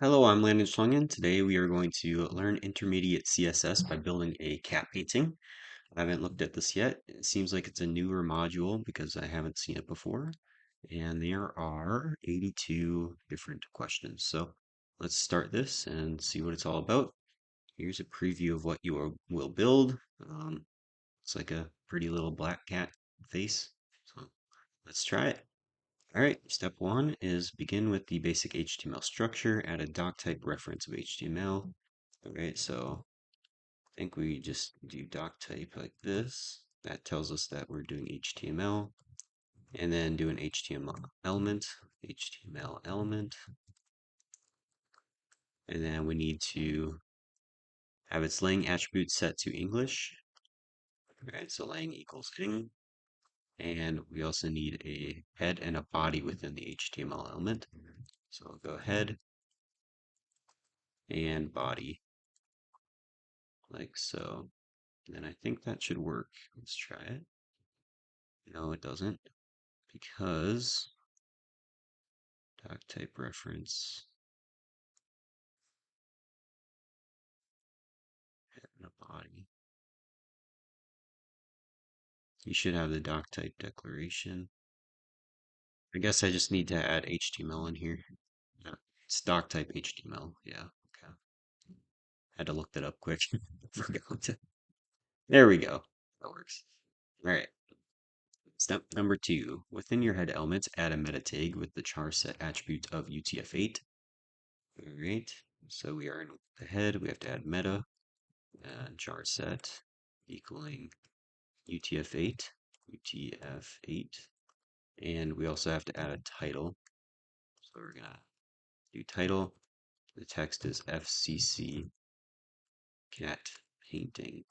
Hello, I'm Landon Schlungen. Today we are going to learn intermediate CSS by building a cat painting. I haven't looked at this yet. It seems like it's a newer module because I haven't seen it before. And there are 82 different questions. So let's start this and see what it's all about. Here's a preview of what you will build. It's like a pretty little black cat face. So let's try it. All right, step one is begin with the basic HTML structure, add a doc type reference of HTML. All right, so I think we just do doc type like this. That tells us that we're doing HTML, and then do an HTML element, and then we need to have its lang attribute set to English. All right, so lang equals ing, and we also need a head and a body within the HTML element. So I'll go head and body like so. And I think that should work. Let's try it. No, it doesn't, because doc type reference head and a body. You should have the doc type declaration. I guess I just need to add HTML in here. Yeah, it's doc type HTML. Yeah, okay. Had to look that up quick. Forgot. There we go. That works. All right. Step number two. Within your head elements, add a meta tag with the char set attribute of UTF-8. All right. So we are in the head. We have to add meta. Char set equaling UTF-8, and we also have to add a title. So we're gonna do title. The text is FCC cat painting.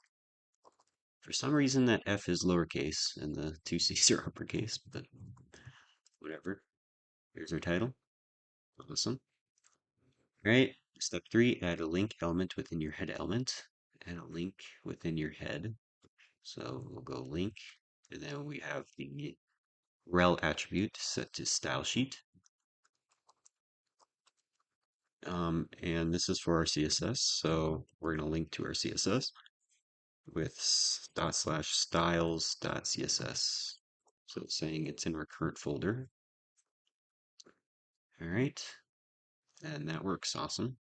For some reason, that F is lowercase and the two C's are uppercase, but whatever. Here's our title. Awesome. All right. Step three, add a link element within your head element. Add a link within your head. So we'll go link, and then we have the rel attribute set to style sheet. And this is for our CSS. So we're going to link to our CSS with /styles.css. So it's saying it's in our current folder. All right. And that works awesome.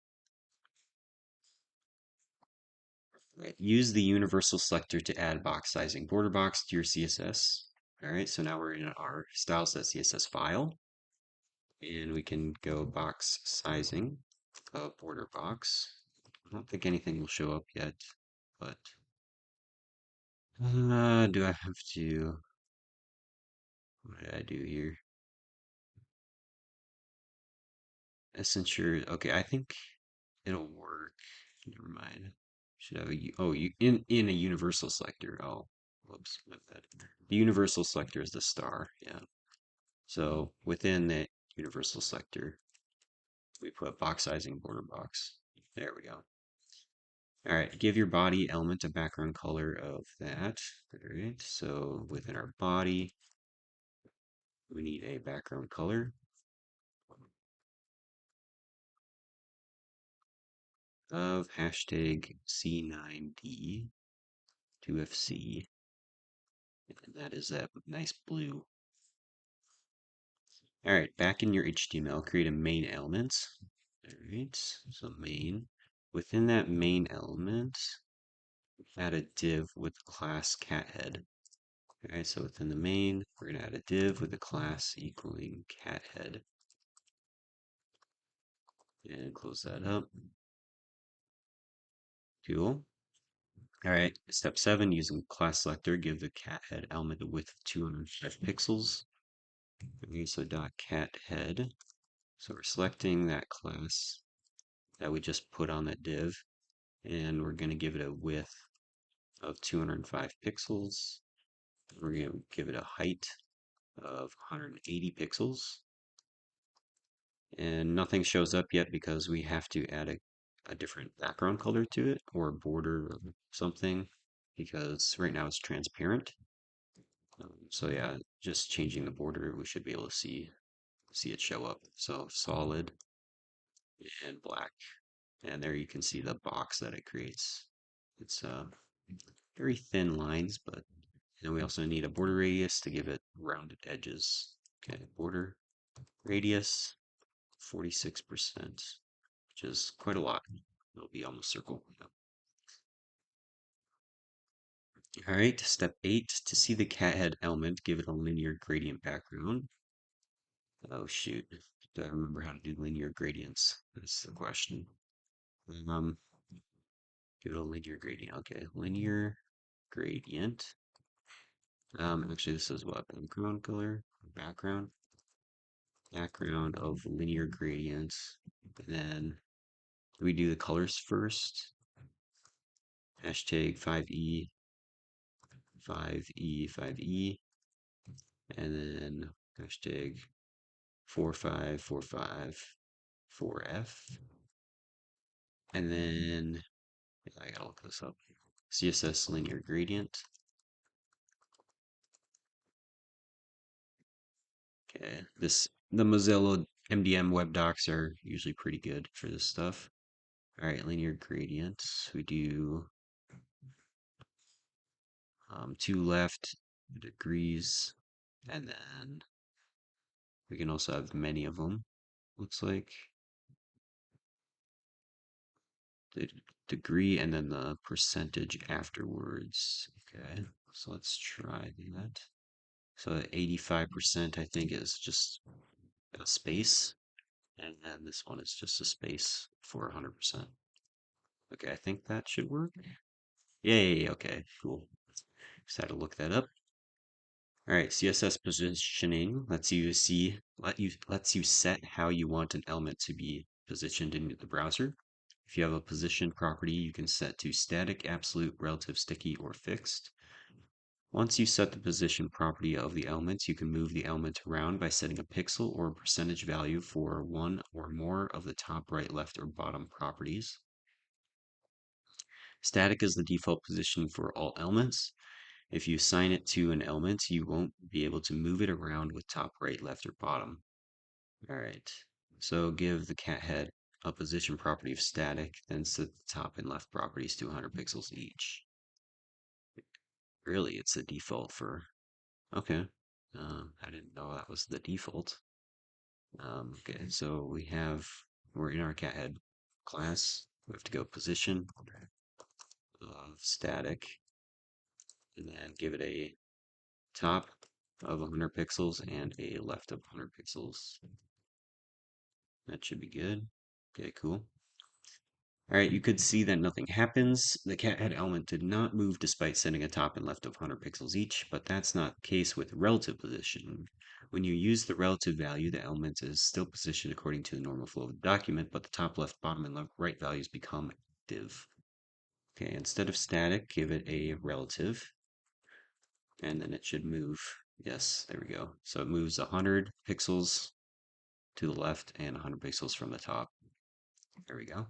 Right. Use the universal selector to add box sizing border box to your CSS. All right. So now we're in our styles.css file. And we can go box sizing of border box. I don't think anything will show up yet, but do I have to? What did I do here? Ensure. Okay, I think it'll work. Never mind. Should have a you in a universal selector. Oh, whoops, my bad. The universal selector is the star. Yeah. So within the universal selector, we put box sizing border box. There we go. All right, give your body element a background color of that. All right, so within our body, we need a background color of hashtag C9D2FC, and that is that nice blue. All right, back in your HTML, create a main element. All right, so main. Within that main element, add a div with class cathead. All right, so within the main, we're going to add a div with a class equaling cathead. And close that up. Cool. All right, step 7, using class selector, give the cat head element a width of 205 pixels. Okay, so dot cat head. So we're selecting that class that we just put on that div, and we're going to give it a width of 205 pixels. We're going to give it a height of 180 pixels. And nothing shows up yet because we have to add a different background color to it, or border or something, because right now it's transparent. So yeah, just changing the border, we should be able to see it show up. So solid and black. And there you can see the box that it creates. It's very thin lines, but then we also need a border radius to give it rounded edges. Okay, border radius 46%, which is quite a lot. It'll be almost circle. Yep. All right, step 8. To see the cat head element, give it a linear gradient background. Oh shoot, do I remember how to do linear gradients? That's the question. Um, Give it a linear gradient. Okay, linear gradient. Actually, this is what? Background color, background of linear gradients. And then we do the colors first. Hashtag 5E, 5E, 5E, and then hashtag 4545, 4F. And then I gotta look this up. CSS linear gradient. Okay, the Mozilla MDM web docs are usually pretty good for this stuff. All right, linear gradients. We do 2 left degrees, and then we can also have many of them. Looks like the degree and then the percentage afterwards. Okay, so let's try that. So 85% I think is just a space, and then this one is just a space for 100%. Okay, I think that should work. Yay, okay, cool. Just had to look that up. All right, CSS positioning lets you set how you want an element to be positioned in the browser. If you have a position property, you can set to static, absolute, relative, sticky, or fixed. Once you set the position property of the elements, you can move the element around by setting a pixel or percentage value for one or more of the top, right, left, or bottom properties. Static is the default position for all elements. If you assign it to an element, you won't be able to move it around with top, right, left, or bottom. All right. So give the cat head a position property of static, then set the top and left properties to 100 pixels each. Really, it's the default for. Okay. I didn't know that was the default. Okay, so we're in our cat head class. We have to go position of static, and then give it a top of 100 pixels and a left of 100 pixels. That should be good. Okay, cool. All right, you could see that nothing happens. The cat head element did not move despite setting a top and left of 100 pixels each, but that's not the case with relative position. When you use the relative value, the element is still positioned according to the normal flow of the document, but the top, left, bottom, and left, right values become active. Okay, instead of static, give it a relative, and then it should move. Yes, there we go. So it moves 100 pixels to the left and 100 pixels from the top. There we go.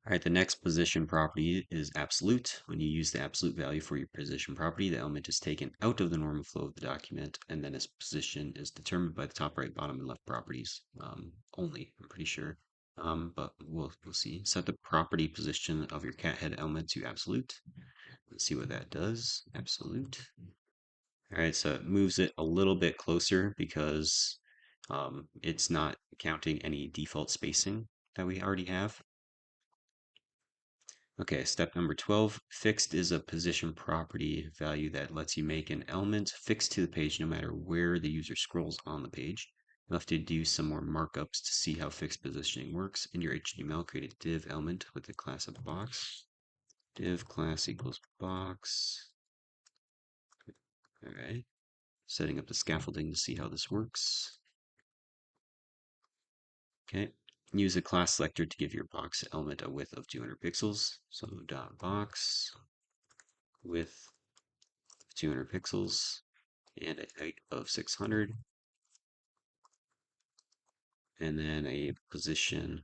All right, the next position property is absolute. When you use the absolute value for your position property, the element is taken out of the normal flow of the document, and then its position is determined by the top, right, bottom, and left properties only, I'm pretty sure. But we'll see. Set the property position of your cat head element to absolute. Let's see what that does. Absolute. All right, so it moves it a little bit closer because it's not counting any default spacing that we already have. Okay, step number 12. Fixed is a position property value that lets you make an element fixed to the page no matter where the user scrolls on the page. You'll have to do some more markups to see how fixed positioning works. In your HTML, create a div element with the class of box. Div class equals box. All right. Setting up the scaffolding to see how this works. Okay. Use a class selector to give your box element a width of 200 pixels. So dot box width 200 pixels and a height of 600, and then a position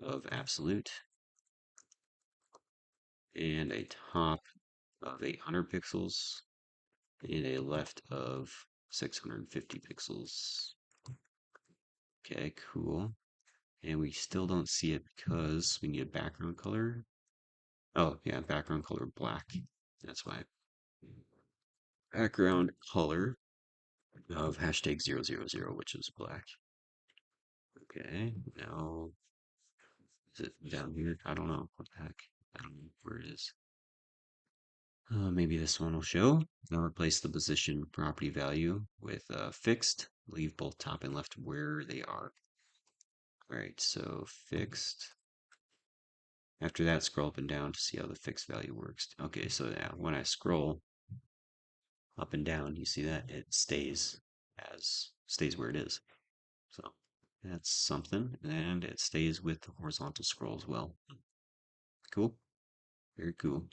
of absolute and a top of 800 pixels and a left of 650 pixels. Okay, cool. And we still don't see it because we need a background color. Oh, yeah, background color black. That's why. Background color of #000, which is black. Okay, now is it down here? I don't know. What the heck? I don't know where it is. Maybe this one will show. Now replace the position property value with fixed. Leave both top and left where they are. All right, so fixed. After that, scroll up and down to see how the fixed value works. Okay, so yeah, when I scroll up and down, you see that it stays where it is. So that's something, and it stays with the horizontal scroll as well. Cool, very cool.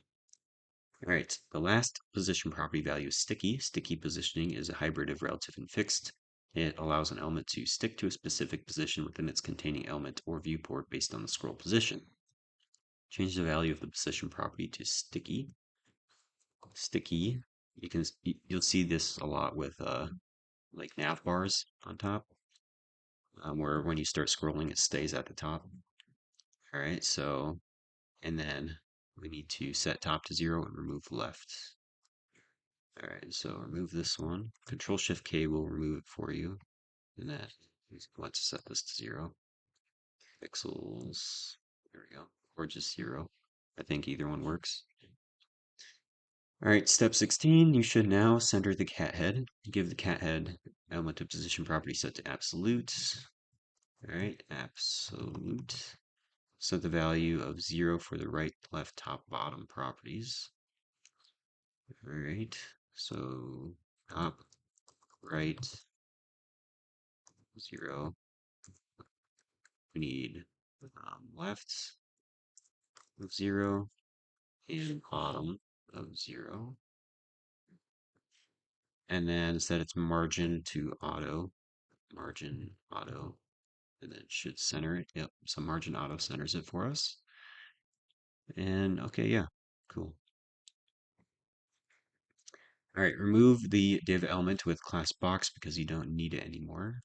All right, the last position property value is sticky. Sticky positioning is a hybrid of relative and fixed. It allows an element to stick to a specific position within its containing element or viewport based on the scroll position. Change the value of the position property to sticky. Sticky, you'll see this a lot with like nav bars on top, where when you start scrolling, it stays at the top. All right, so and then we need to set top to 0 and remove left. All right, so remove this one. Control Shift K will remove it for you. And then let's set this to 0. Pixels. There we go. Or just 0. I think either one works. All right, step 16. You should now center the cat head. Give the cat head element of position property set to absolute. All right, absolute. Set the value of 0 for the right, left, top, bottom properties. All right, so top, right, 0. We need left of 0 and bottom of 0. And then set its margin to auto, margin auto, and then it should center it. Yep, so margin auto centers it for us. And okay, yeah, cool. All right, remove the div element with class box because you don't need it anymore.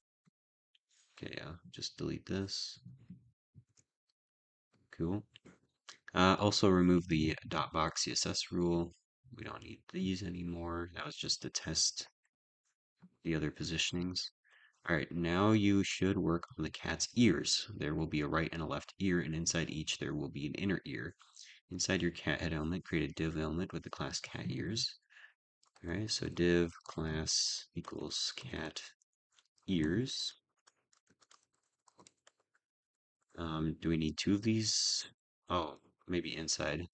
Okay, yeah, just delete this. Cool. Also remove the dot box CSS rule. We don't need these anymore. That was just to test the other positionings. All right, now you should work on the cat's ears. There will be a right and a left ear, and inside each there will be an inner ear. Inside your cat head element, create a div element with the class cat ears. All right, so div class equals cat ears. Do we need 2 of these? Oh, maybe inside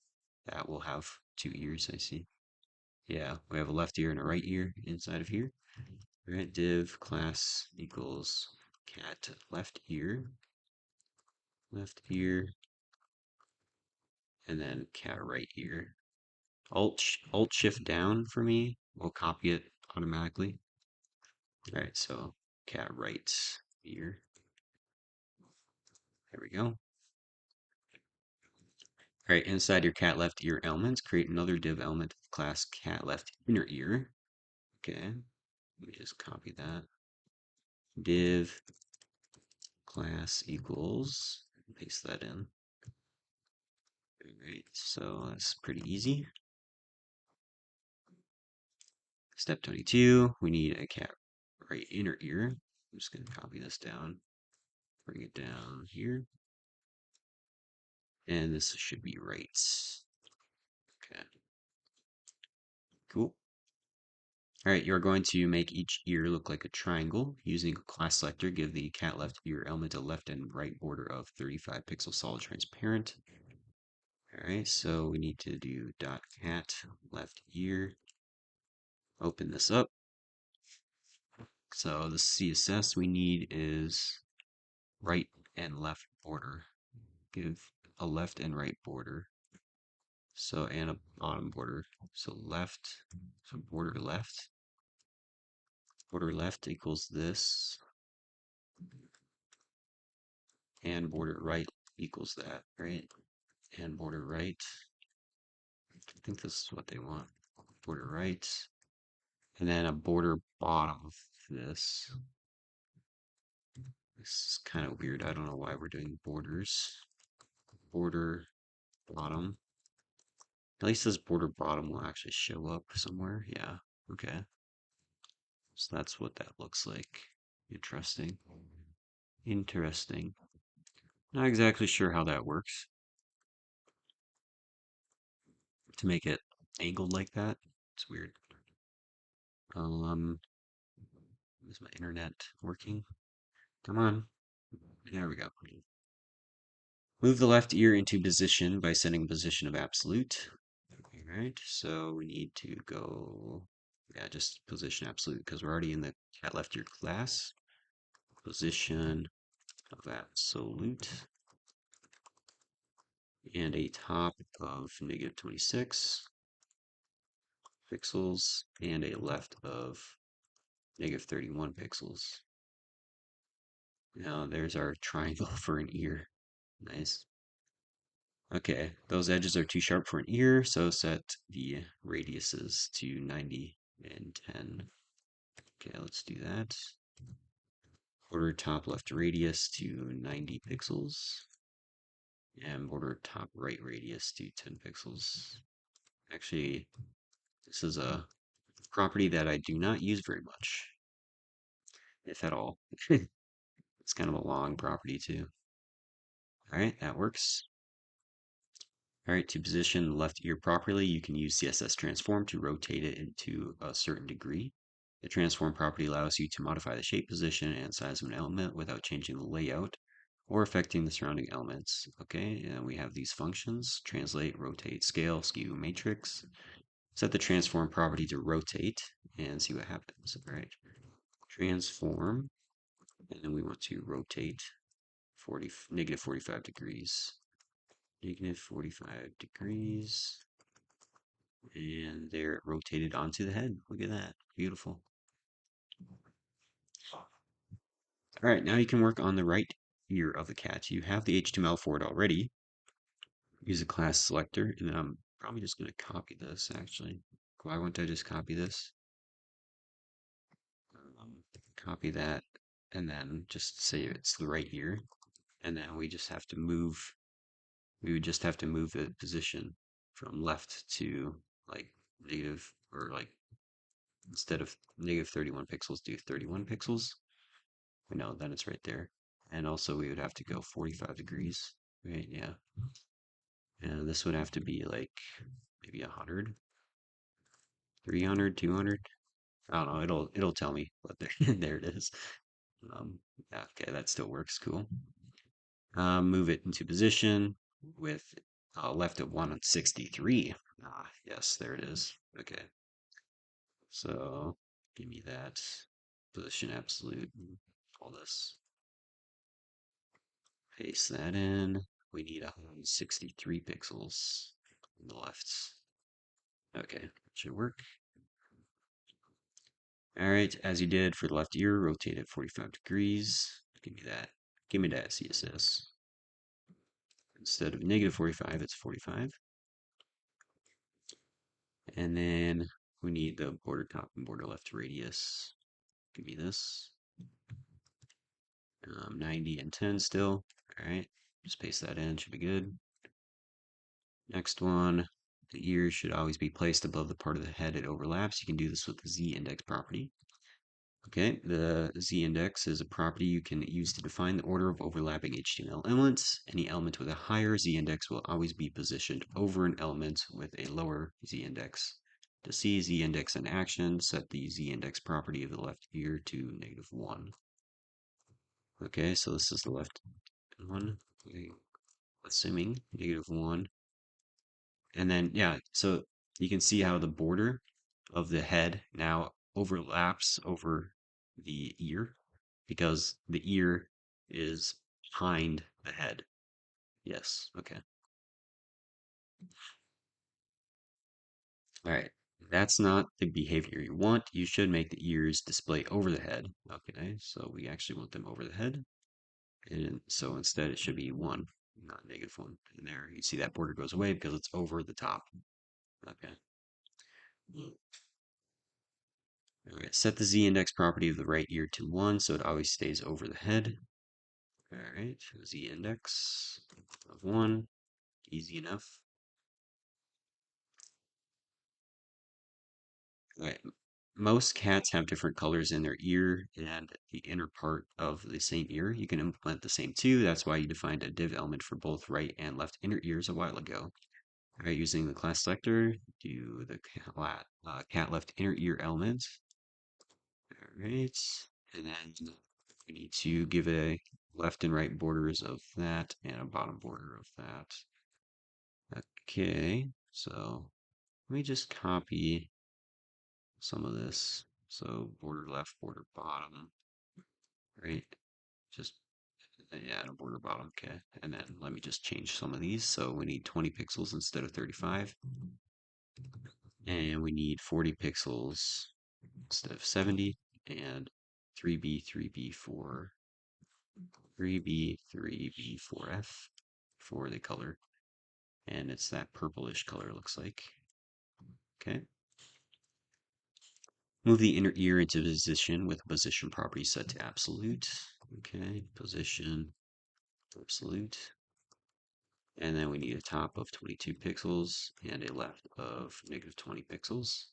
that will have 2 ears, I see. Yeah, we have a left ear and a right ear inside of here. All right, div class equals cat left ear, and then cat right ear. Alt Shift down for me will copy it automatically. All right, so cat right ear. There we go. All right, inside your cat left ear elements, create another div element of class cat left inner ear. Okay, let me just copy that. Div class equals, paste that in. All right, so that's pretty easy. Step 22, we need a cat right inner ear. I'm just going to copy this down, bring it down here, and this should be right. Okay, cool. All right, you're going to make each ear look like a triangle. Using a class selector, give the cat left ear element a left and right border of 35 pixel solid transparent. All right, so we need to do dot cat left ear. Open this up. So the CSS we need is right and left border. Give a left and right border. So, and a bottom border. So border left equals this, and border right equals that, right? And border right, I think this is what they want. Border right, and then a border bottom of this. This is kind of weird. I don't know why we're doing borders. Border bottom. At least this border bottom will actually show up somewhere. Yeah. Okay. So that's what that looks like. Interesting. Interesting. Not exactly sure how that works to make it angled like that. It's weird. Um, is my internet working? Come on. There we go. Move the left ear into position by setting position of absolute. All right, so we need to go, yeah, just position absolute because we're already in the cat left ear class. Position of absolute and a top of negative 26 pixels and a left of negative 31 pixels. Now there's our triangle for an ear. Nice. Okay, those edges are too sharp for an ear, so set the radiuses to 90 and 10. Okay, let's do that. Border top left radius to 90 pixels. And border top right radius to 10 pixels. Actually, this is a property that I do not use very much, if at all. It's kind of a long property too. All right, that works. All right, to position the left ear properly, you can use CSS transform to rotate it into a certain degree. The transform property allows you to modify the shape, position, and size of an element without changing the layout or affecting the surrounding elements. Okay, and we have these functions: translate, rotate, scale, skew, matrix. Set the transform property to rotate and see what happens. All right, transform, and then we want to rotate negative 45 degrees. Negative 45 degrees. And there it rotated onto the head. Look at that. Beautiful. All right, now you can work on the right ear of the cat. You have the HTML for it already. Use a class selector, and then I'm probably just going to copy this, actually. Why wouldn't I just copy this? Copy that, and then just say it's the right ear. And then we just have to move, we would just have to move the position from left to like negative, or like instead of negative 31 pixels, do 31 pixels. No, then it's right there. And also we would have to go 45 degrees, right? Yeah. And this would have to be like maybe 100, 300, 200. I don't know. It'll tell me, but there, there it is. Um, yeah, okay, that still works. Cool. Move it into position with left at 163. Ah, yes, there it is. Okay. So give me that position absolute. All this. Paste that in. We need 163 pixels on the left. Okay, should work. All right, as you did for the left ear, rotate it 45 degrees. Give me that. Give me that CSS. Instead of negative 45, it's 45. And then we need the border top and border left radius. Give me this. 90 and 10 still. All right, just paste that in, should be good. Next one, the ears should always be placed above the part of the head it overlaps. You can do this with the z-index property. Okay, the z-index is a property you can use to define the order of overlapping HTML elements. Any element with a higher z-index will always be positioned over an element with a lower z-index. To see z-index in action, set the z-index property of the left ear to -1. Okay, so this is the left one. Okay, assuming -1. And then, yeah, so you can see how the border of the head now overlaps over the ear because the ear is behind the head. Yes, okay. All right. That's not the behavior you want. You should make the ears display over the head. Okay, so we actually want them over the head. And so instead it should be 1, not -1. And there you see that border goes away because it's over the top. Okay. All right, set the z-index property of the right ear to 1 so it always stays over the head. All right, z index of 1, easy enough. All right, most cats have different colors in their ear and the inner part of the same ear. You can implement the same too. That's why you defined a div element for both right and left inner ears a while ago. All right, using the class selector, do the cat left inner ear element. All right, and then we need to give it a left and right borders of that and a bottom border of that. Okay, so let me just copy some of this. So border left, border bottom, right? Just, yeah, a border bottom, okay. And then let me just change some of these. So we need 20 pixels instead of 35. And we need 40 pixels instead of 70. And 3B, 3B, 4, 3B, 3B, 4F for the color. And it's that purplish color, looks like. Okay. Move the inner ear into position with position property set to absolute. Okay, position absolute. And then we need a top of 22 pixels and a left of negative 20 pixels.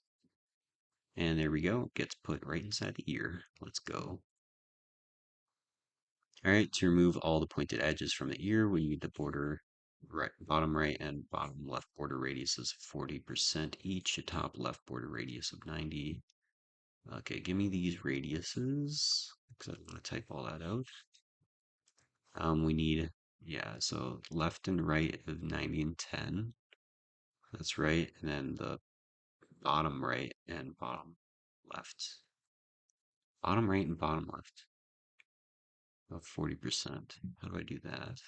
And there we go. Gets put right inside the ear. Let's go. All right, to remove all the pointed edges from the ear, we need the border bottom right and bottom left border radiuses of 40% each, a top left border radius of 90. Okay, give me these radiuses because I want to type all that out. We need, yeah, so left and right of 90 and 10. That's right. And then the bottom right and bottom left. Bottom right and bottom left of 40%. How do I do that?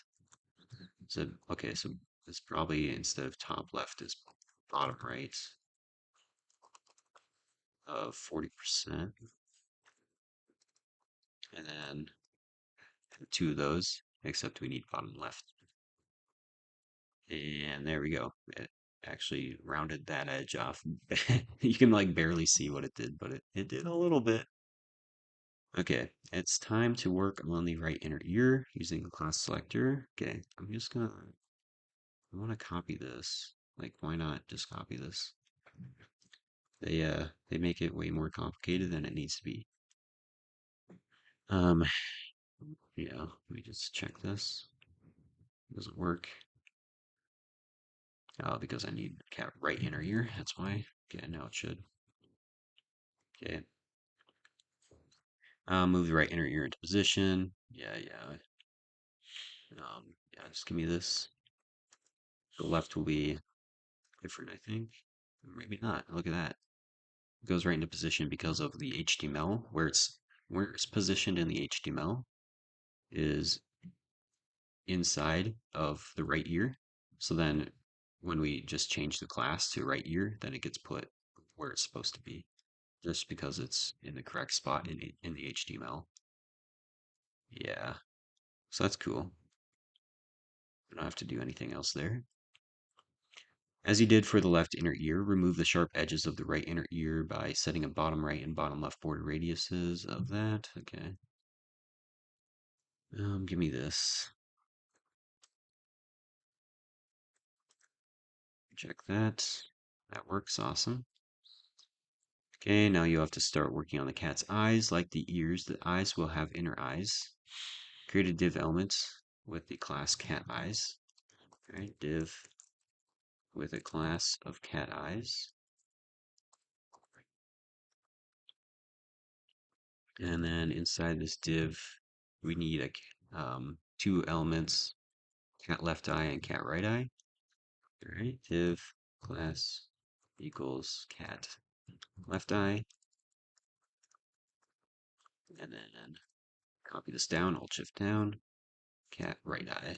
So, okay, so it's probably instead of top left is bottom right of 40%. And then two of those, except we need bottom left. And there we go. It actually rounded that edge off. You can like barely see what it did, but it did a little bit. Okay, it's time to work on the right inner ear using the class selector. Okay, I'm just gonna, I want to copy this. Like, why not just copy this? They make it way more complicated than it needs to be. Um, yeah, let me just check this. It doesn't work. Oh, because I need cat right inner ear. That's why. Okay, now it should. Okay. Move the right inner ear into position. Yeah. Yeah, just give me this. The left will be different, I think. Maybe not. Look at that. It goes right into position because of the HTML. Where it's positioned in the HTML is inside of the right ear. So then when we just change the class to right ear, then it gets put where it's supposed to be, just because it's in the correct spot in the HTML. Yeah, so that's cool. I don't have to do anything else there. As you did for the left inner ear, remove the sharp edges of the right inner ear by setting a bottom right and bottom left border radiuses of that. Okay. Give me this. Check that. That works. Awesome. Okay, now you have to start working on the cat's eyes. Like the ears, the eyes will have inner eyes. Create a div element with the class cat eyes. All right, div with a class of cat eyes. And then inside this div, we need two elements, cat left eye and cat right eye. All right, div class equals cat left eye. And then copy this down, Alt Shift down, cat right eye.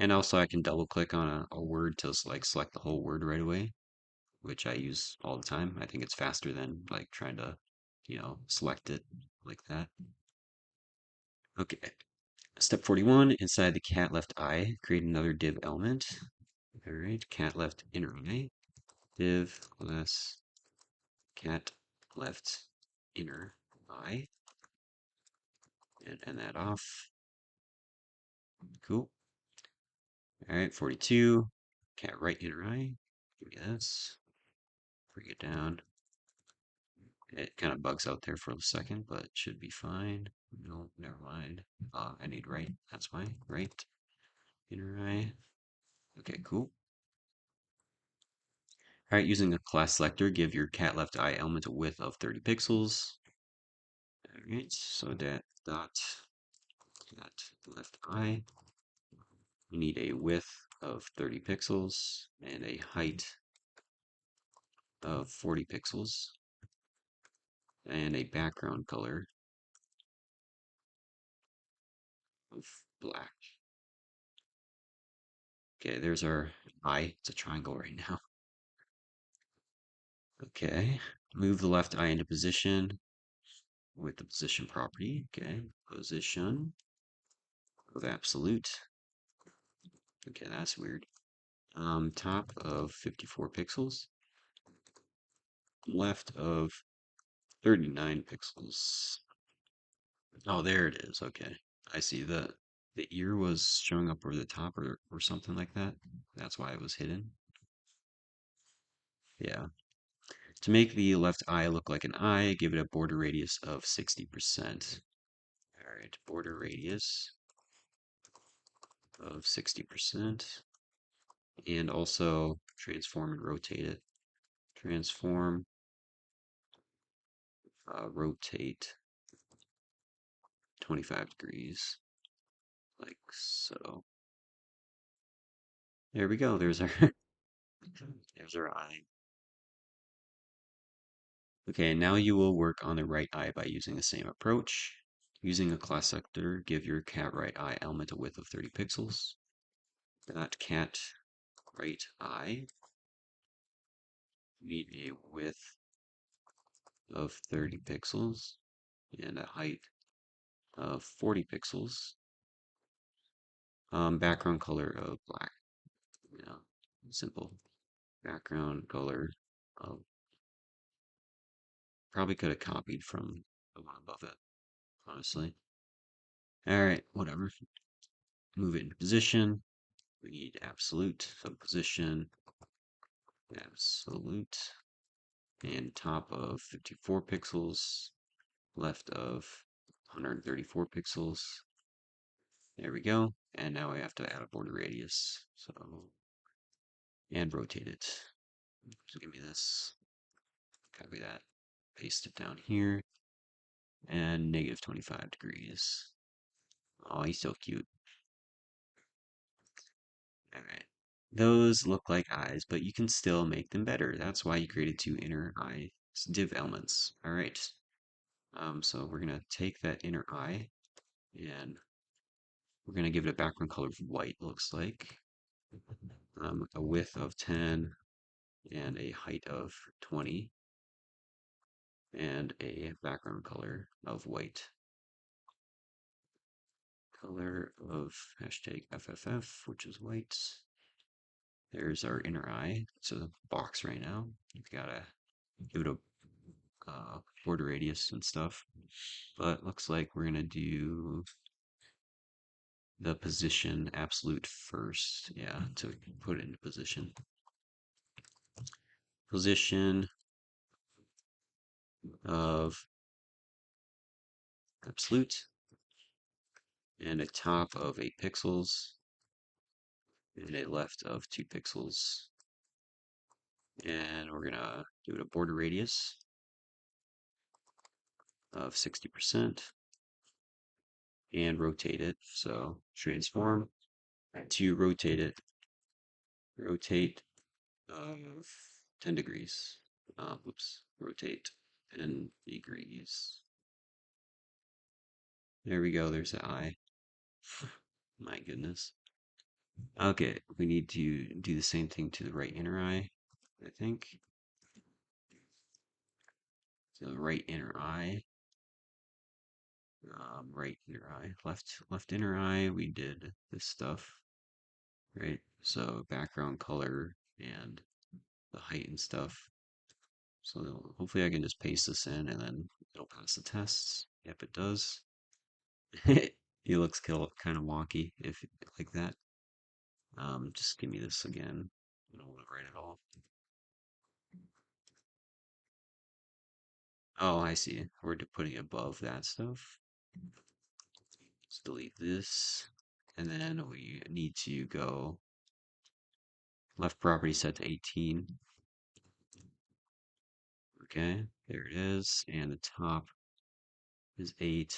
And also I can double click on a word to like select the whole word right away, which I use all the time. I think it's faster than like trying to, select it like that. Okay. Step 41, inside the cat left eye, create another div element. All right, cat left inner eye, div class cat left inner eye, and that off. Cool. All right, 42. Cat right inner eye. Give me this. Bring it down. It kind of bugs out there for a second, but it should be fine. No, never mind. I need right. That's why. Right. Inner eye. Okay, cool. All right, using a class selector, give your cat left eye element a width of 30 pixels. All right, so that dot cat left eye. You need a width of 30 pixels and a height of 40 pixels and a background color of black. Okay, there's our eye. It's a triangle right now. Okay, move the left eye into position with the position property. Okay, position of absolute. Okay, that's weird. Top of 54 pixels, left of 39 pixels. Oh, there it is. Okay, I see the ear was showing up over the top or something like that. That's why it was hidden. Yeah. To make the left eye look like an eye, give it a border radius of 60%. All right, border radius of 60%. And also transform and rotate it. Transform, rotate 25 degrees, like so. There we go. There's our there's our eye. Okay, now you will work on the right eye by using the same approach. Using a class selector, give your cat right eye element a width of 30 pixels. Dot cat right eye. You need a width of 30 pixels and a height of 40 pixels. Background color of black. Yeah, simple. Background color of probably could have copied from the one above it, honestly. All right, whatever. Move it into position. We need absolute, so position, absolute, and top of 54 pixels, left of 134 pixels. There we go. And now we have to add a border radius. So, and rotate it. So give me this. Copy that. Paste it down here. And negative 25 degrees. Oh, he's so cute. All right. Those look like eyes, but you can still make them better. That's why you created two inner eye div elements. All right. So we're gonna take that inner eye and we're gonna give it a background color of white, looks like. A width of 10 and a height of 20 and a background color of white. Color of hashtag FFF, which is white. There's our inner eye. It's a box right now. You've gotta give it a border radius and stuff. But looks like we're gonna do the position absolute first. Yeah, to put it into position. Position of absolute and a top of 8 pixels and a left of 2 pixels. And we're gonna do it a border radius of 60% and rotate it. So transform to rotate it. Rotate of 10 degrees. Oops, rotate 10 degrees. There we go, there's the eye. My goodness. Okay, we need to do the same thing to the right inner eye, I think. So right inner eye, right inner eye, left inner eye, we did this stuff, right? So background color and the height and stuff. So hopefully I can just paste this in and then it'll pass the tests. Yep, it does. He looks kind of wonky if like that. Just give me this again. I don't want to write it all. Oh, I see. We're putting it above that stuff. Let's delete this. And then we need to go left property set to 18. Okay, there it is. And the top is 8.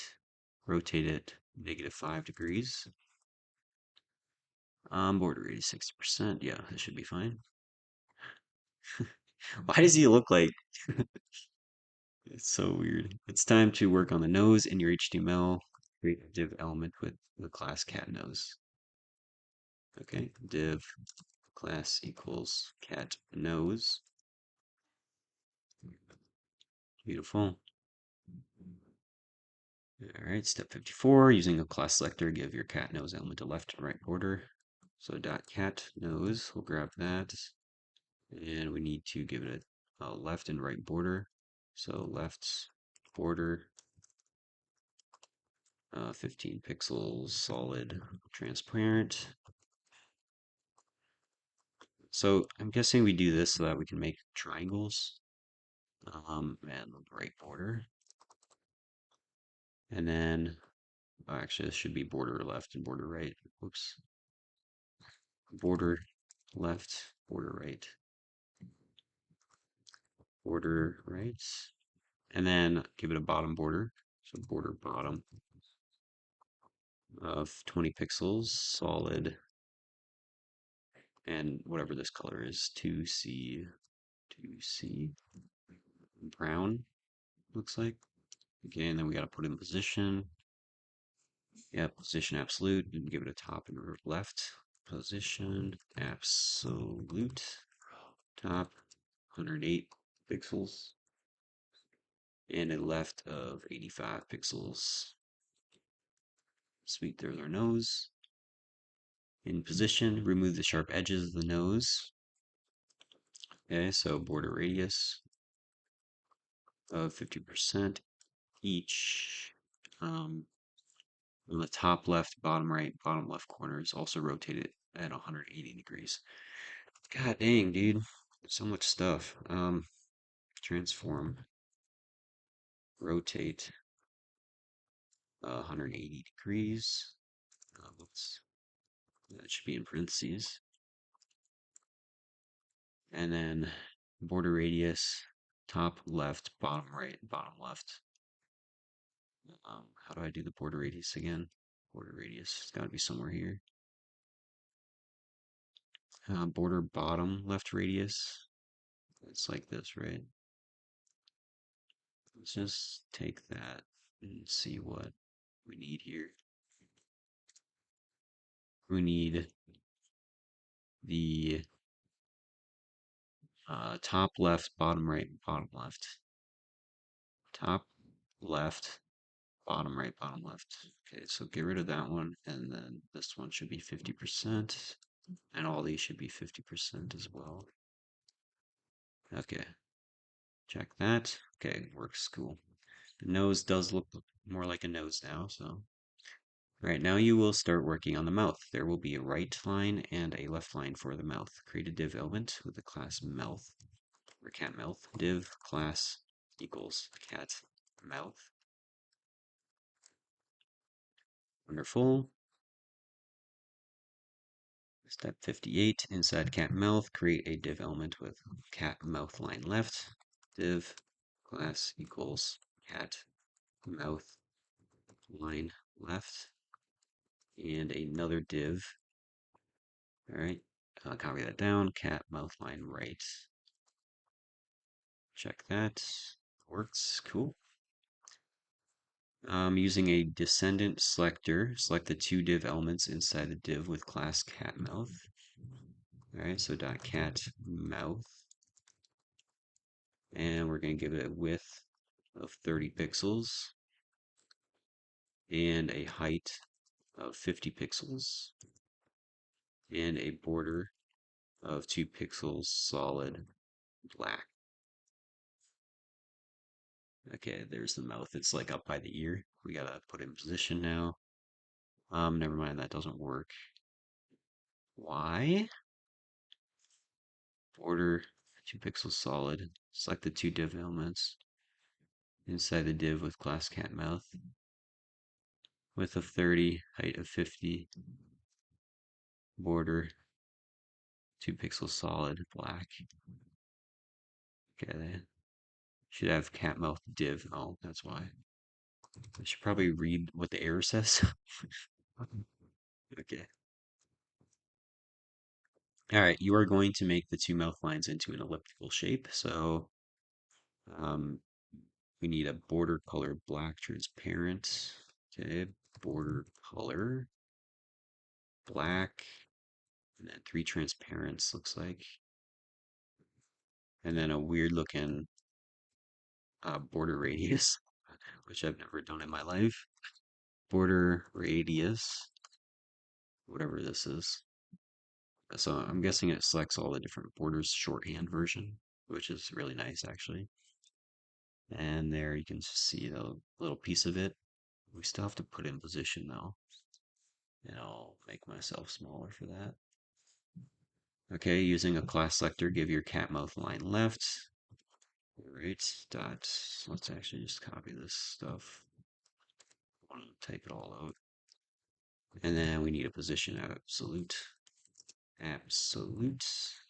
Rotate it -5 degrees. Border radius 60%. Yeah, that should be fine. Why does he look like it's so weird? It's time to work on the nose in your HTML. Create a div element with the class cat nose. Okay, div class equals cat nose. Beautiful. All right, step 54, using a class selector, give your cat nose element a left and right border. So dot cat nose, we'll grab that. And we need to give it a left and right border. So left border, 15 pixels, solid, transparent. So I'm guessing we do this so that we can make triangles. And the right border. And then, oh, actually, this should be border left and border right. Whoops. Border left, border right, border right. And then give it a bottom border. So border bottom of 20 pixels, solid, and whatever this color is, 2C, brown, looks like. Okay, and then we got to put in position. Yeah, position absolute, and give it a top and left. Position absolute, top 108 pixels, and a left of 85 pixels. Sweet, there's our nose. In position, remove the sharp edges of the nose. Okay, so border radius of 50% each. On the top left, bottom right, bottom left corners, also rotate it at 180 degrees. God dang, dude. So much stuff. Transform, rotate 180 degrees. That should be in parentheses. And then border radius, top left, bottom right, bottom left. How do I do the border radius again? Border radius, it's got to be somewhere here. Border bottom left radius. It's like this, right? Let's just take that and see what we need here. We need the top left, bottom right, bottom left. Top left, bottom right, bottom left. Okay, so get rid of that one, and then this one should be 50%, and all these should be 50% as well. Okay, check that. Okay, works, cool. The nose does look more like a nose now, so. Right, now you will start working on the mouth. There will be a right line and a left line for the mouth. Create a div element with the class mouth, or cat mouth. Div class equals cat mouth. Wonderful. Step 58, inside cat mouth, create a div element with cat mouth line left. Div class equals cat mouth line left. And another div. All right, copy that down, cat mouth line right. Check that. Works. Cool. Using a descendant selector, select the two div elements inside the div with class cat mouth. All right, so dot cat mouth, and we're going to give it a width of 30 pixels and a height of 50 pixels and a border of 2 pixels solid black. Okay, there's the mouth. It's like up by the ear. We gotta put it in position now. Never mind, that doesn't work. Why? Border 2 pixels solid. Select the two div elements inside the div with class cat mouth. Width of 30, height of 50. Border 2 pixels solid, black. Okay, they should have cat mouth div. Oh, that's why. I should probably read what the error says. Okay. All right, you are going to make the two mouth lines into an elliptical shape. So um, we need a border color black transparent. Okay, border color black, and then 3 transparents looks like, and then a weird looking border radius, which I've never done in my life. Border radius, whatever this is. So I'm guessing it selects all the different borders shorthand version, which is really nice actually. And there you can see the little piece of it. We still have to put in position though. And I'll make myself smaller for that. Okay, using a class selector, give your cat mouth line left. Right, dot. Let's actually just copy this stuff. I want to type it all out. And then we need a position absolute. Absolute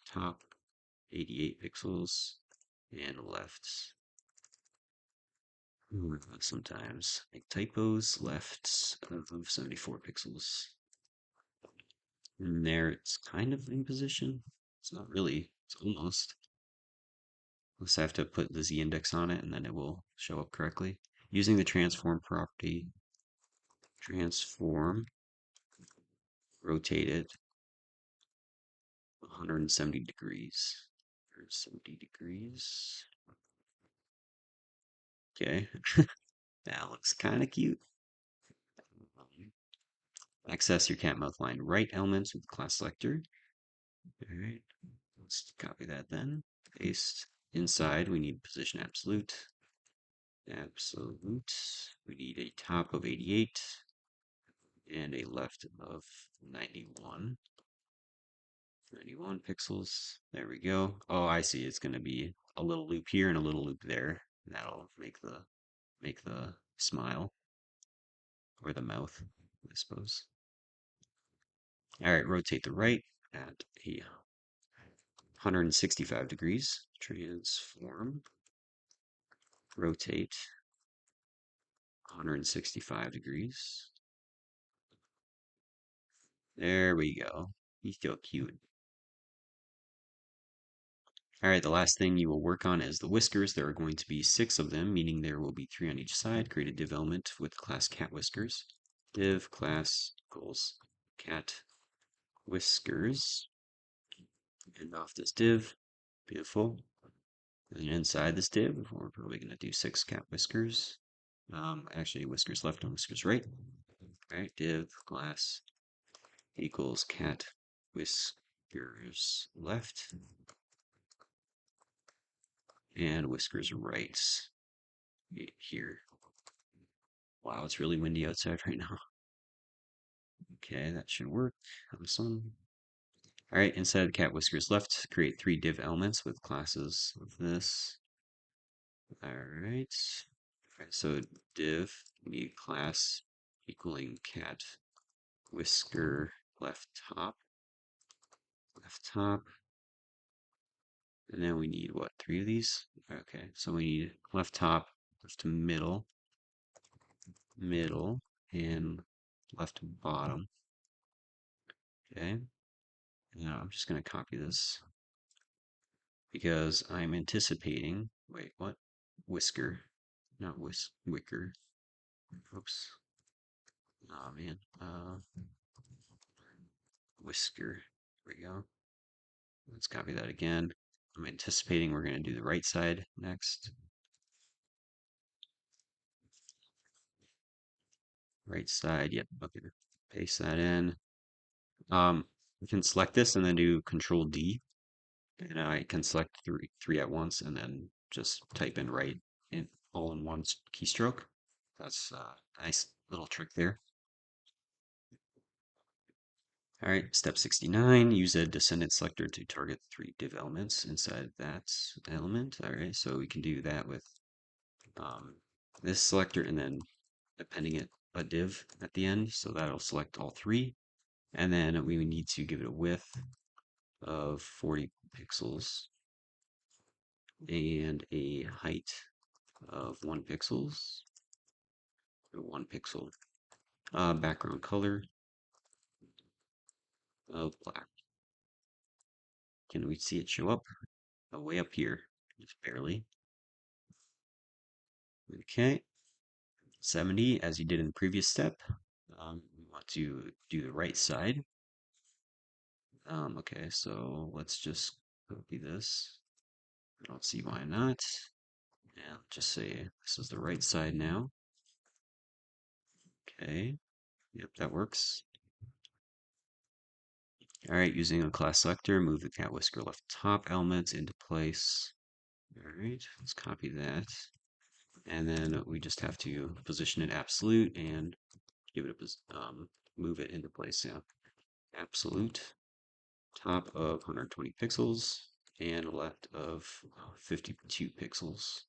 top 88 pixels and left. Sometimes make typos. Left of 74 pixels. And there it's kind of in position. It's not really, it's almost. Let's have to put the z index on it and then it will show up correctly. Using the transform property, transform, rotate it 170 degrees. 170 degrees. Okay, that looks kind of cute. Access your cat mouth line right elements with class selector. All right, let's copy that then. Paste. Inside, we need position absolute. Absolute. We need a top of 88 and a left of 91. 91 pixels. There we go. Oh, I see. It's going to be a little loop here and a little loop there. That'll make the smile or the mouth, I suppose. All right, rotate the right at a 165 degrees. Transform. Rotate 165 degrees. There we go. He's still cute. All right, the last thing you will work on is the whiskers. There are going to be 6 of them, meaning there will be 3 on each side. Create a div element with class cat whiskers. Div class equals cat whiskers. And off this div. Beautiful. And inside this div, we're probably going to do 6 cat whiskers. Actually, whiskers left and whiskers right. All right, div class equals cat whiskers left and whiskers right here. Wow, it's really windy outside right now. Okay, that should work. Awesome. All right, inside the cat whiskers left, create 3 div elements with classes of this. All right. So div need class equaling cat whisker left top, and then we need what, 3 of these? Okay, so we need left top, left middle, and left bottom. Okay, now I'm just going to copy this because I'm anticipating, wait, what? Whisker, not wicker. Oops. Oh man. Whisker. There we go. Let's copy that again. I'm anticipating we're going to do the right side next. Right side, yep, okay. Paste that in. We can select this and then do Control D. And I can select three at once and then just type in right in all in one keystroke. That's a nice little trick there. All right, step 69, use a descendant selector to target 3 div elements inside that element. All right, so we can do that with um, this selector and then appending it a div at the end. So that'll select all 3. And then we need to give it a width of 40 pixels and a height of 1 pixel. Background color of black. Can we see it show up? Way up here, just barely. Okay, 70 as you did in the previous step. We want to do the right side. Okay, so let's just copy this. I don't see why not. And just say this is the right side now. Okay, yep, that works. All right, using a class selector, move the cat whisker left top elements into place. All right, let's copy that. And then we just have to position it absolute and give it a move it into place. Yeah, absolute top of 120 pixels and left of 52 pixels.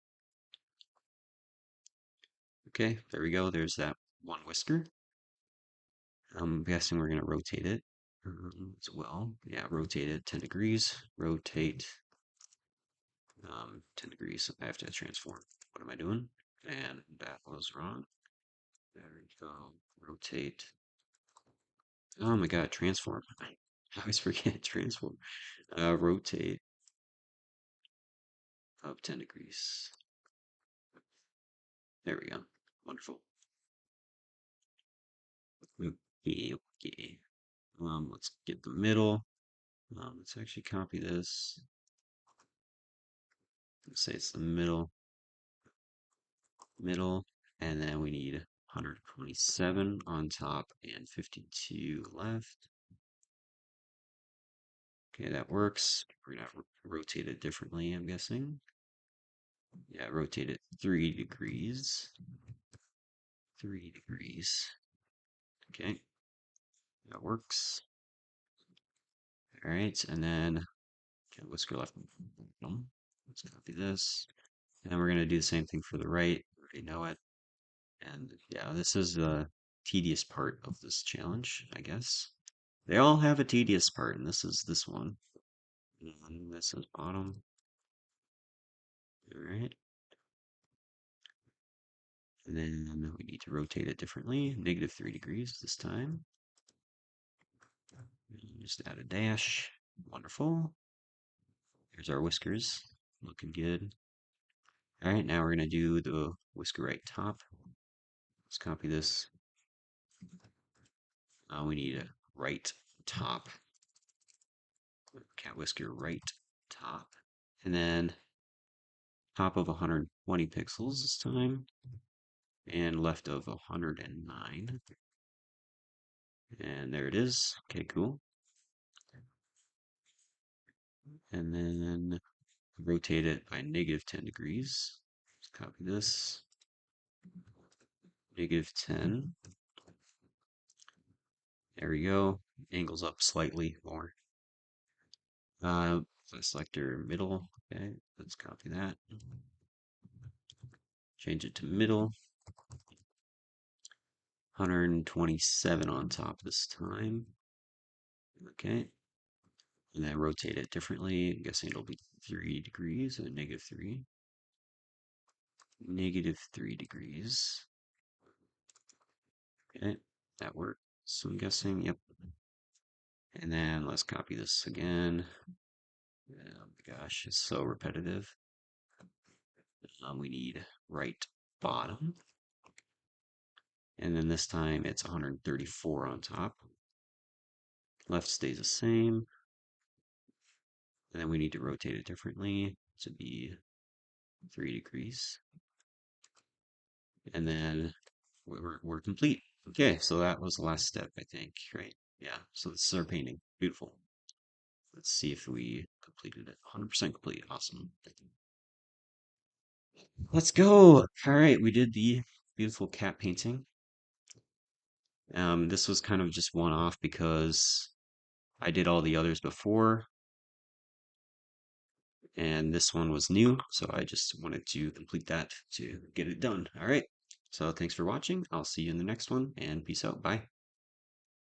Okay, there we go. There's that one whisker. I'm guessing we're going to rotate it as well. Yeah, rotate it 10 degrees. Rotate 10 degrees. I have to transform. What am I doing? And that was wrong. There we go. Rotate. Oh my god, transform. I always forget transform. Rotate up 10 degrees. There we go. Wonderful. Okay, okay. Let's get the middle. Let's actually copy this. Let's say it's the middle, and then we need 127 on top and 52 left. Okay, that works. We're gonna rotate it differently, I'm guessing. Yeah, rotate it 3 degrees. 3 degrees. Okay, that works. All right, and then okay, let's go left. Let's copy this. And we're going to do the same thing for the right. We already know it. And yeah, this is the tedious part of this challenge, I guess. They all have a tedious part, and this is this one. And this is bottom. All right. And then we need to rotate it differently. -3 degrees this time. Just add a dash. Wonderful. Here's our whiskers. Looking good. All right, now we're going to do the whisker right top. Let's copy this. We need a right top. Cat whisker right top. And then top of 120 pixels this time. And left of 109. And there it is. Okay, cool. And then rotate it by -10 degrees. Let's copy this. -10. There we go. Angles up slightly more. Selector middle. Okay, let's copy that. Change it to middle. 127 on top this time. Okay. And then rotate it differently. I'm guessing it'll be 3 degrees or -3. -3 degrees. Okay, that works. So I'm guessing, yep. And then let's copy this again. Oh my gosh, it's so repetitive. We need right bottom. And then this time it's 134 on top. Left stays the same. And then we need to rotate it differently to be 3 degrees. And then we're complete. Okay, so that was the last step, I think, right? Yeah, so this is our painting. Beautiful. Let's see if we completed it. 100% complete. Awesome. Let's go. All right, we did the beautiful cat painting. This was kind of just one off because I did all the others before, and this one was new, so I just wanted to complete that to get it done. All right. So thanks for watching. I'll see you in the next one, and peace out. Bye.